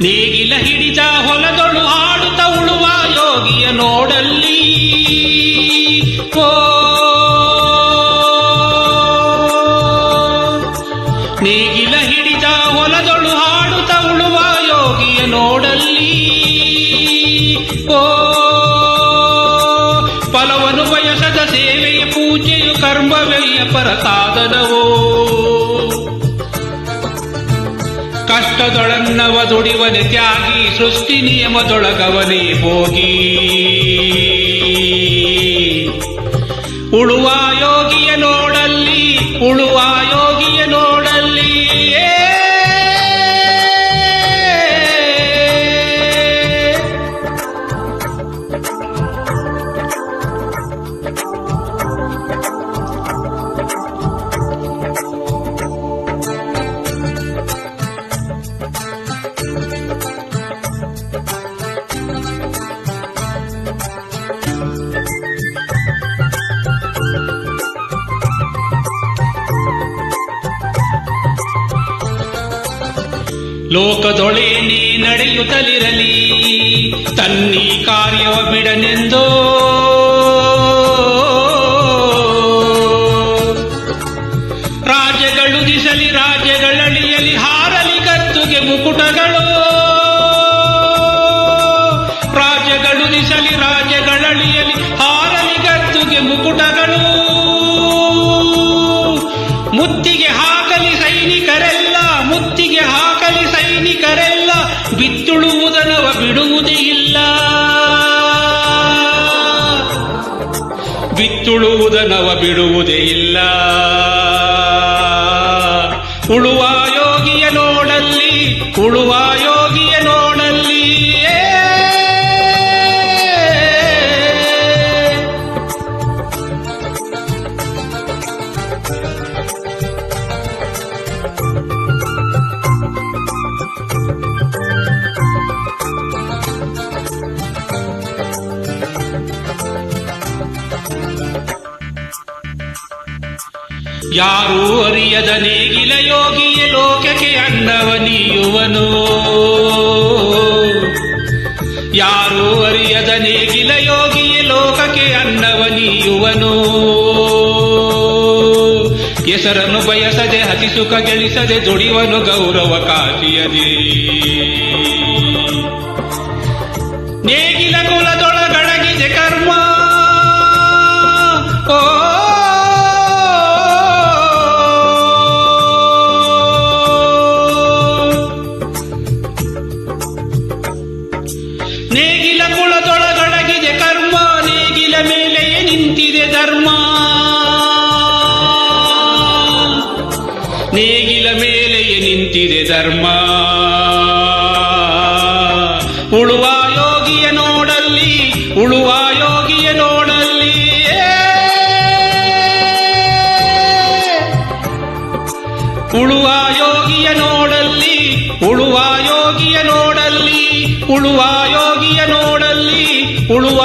ನೇಗಿಲ ಹಿಡಿದ ಹೊಲದೊಳು ಹಾಡುತ್ತ ಉಳುವ ಯೋಗಿಯ ನೋಡಲ್ಲಿ ನೇಗಿಲ ಹಿಡಿದ ಹೊಲದೊಳು ಹಾಡುತ್ತ ಉಳುವ ಯೋಗಿಯ ನೋಡಲ್ಲಿ ಫಲವನ್ನು ಬಯಸದ ಸೇವೆಯ ಪೂಜೆಯು ಕರ್ಮವೆಯ ಪರಸಾಧನವೋ ಕಷ್ಟದೊಳನ್ನವ ದುಡಿವನೆ ತ್ಯಾಗಿ ಸೃಷ್ಟಿ ನಿಯಮದೊಳಗವನೇ ಹೋಗಿ ಉಳುವ ಯೋಗಿಯ ನೋಡಲ್ಲಿ ಉಳುವ ಯೋಗಿಯ ನೋಡಲ್ಲಿ ಲೋಕದೊಳೇನೇ ನಡೆಯುತ್ತಲಿರಲಿ ತನ್ನಿ ಕಾರ್ಯವ ಬಿಡನೆಂದೋ ರಾಜ್ಯಗಳು ದಿಸಲಿ ರಾಜ್ಯಗಳಳಿಯಲಿ ಹಾರಲಿ ಗದ್ದುಗೆ ಮುಕುಟಗಳು ರಾಜ್ಯಗಳು ದಿಸಲಿ ರಾಜ್ಯಗಳಳಿಯಲಿ ಹಾರಲಿ ಗದ್ದುಗೆ ಮುಕುಟಗಳು ಮುತ್ತಿಗೆ ಹಾಕಲಿ ಸೈನಿಕರೆಲ್ಲ ಮುತ್ತಿಗೆ ಹಾಕಲಿ ಸೈನಿಕರೆಲ್ಲ ಬಿತ್ತುಳುವುದನವ ಬಿಡುವುದೇ ಇಲ್ಲ ಬಿತ್ತುಳುವುದನವ ಬಿಡುವುದೇ ಇಲ್ಲ ಉಳುವ ಯೋಗಿಯ ನೋಡಲ್ಲಿ ಉಳುವ ಯೋಗಿಯ ನೋಡಲ್ಲಿ ಯಾರೂ ಅರಿಯದ ನೇಗಿಲ ಯೋಗಿಯ ಲೋಕಕ್ಕೆ ಅನ್ನವ ನೀಯುವನು ಯಾರೂ ಅರಿಯದ ನೇಗಿಲ ಯೋಗಿಯ ಲೋಕಕ್ಕೆ ಅನ್ನವ ನೀಯುವನು ಹೆಸರನ್ನು ಬಯಸದೆ ಅತಿ ಸುಖ ಗಳಿಸದೆ ದುಡಿವನು ಗೌರವ ಕಾಸಿಯದೆ ನೇಗಿಲ ಕುಲದೊಳಗಡಗಿದೆ ಕರ್ಮ ನೇಗಿಲ ಕುಲದೊಳಗಡಗಿದೆ ಕರ್ಮ ನೇಗಿಲ ಮೇಲೆಯೇ ನಿಂತಿದೆ ಧರ್ಮ ನೇಗಿಲ ಮೇಲೆಯೇ ನಿಂತಿದೆ ಧರ್ಮ ಉಳುವ ಯೋಗಿಯ ನೋಡಲ್ಲಿ ಉಳುವ ಯೋಗಿಯ ನೋಡಲ್ಲಿ ಉಳುವ ಯೋಗಿಯ ನೋಡಲ್ಲಿ ಉಳುವ ಯೋಗಿಯ ನೋಡಲ್ಲಿ ಉಳುವ ಯೋಗಿಯ ನೋಡಲ್ಲಿ ಉಳುವ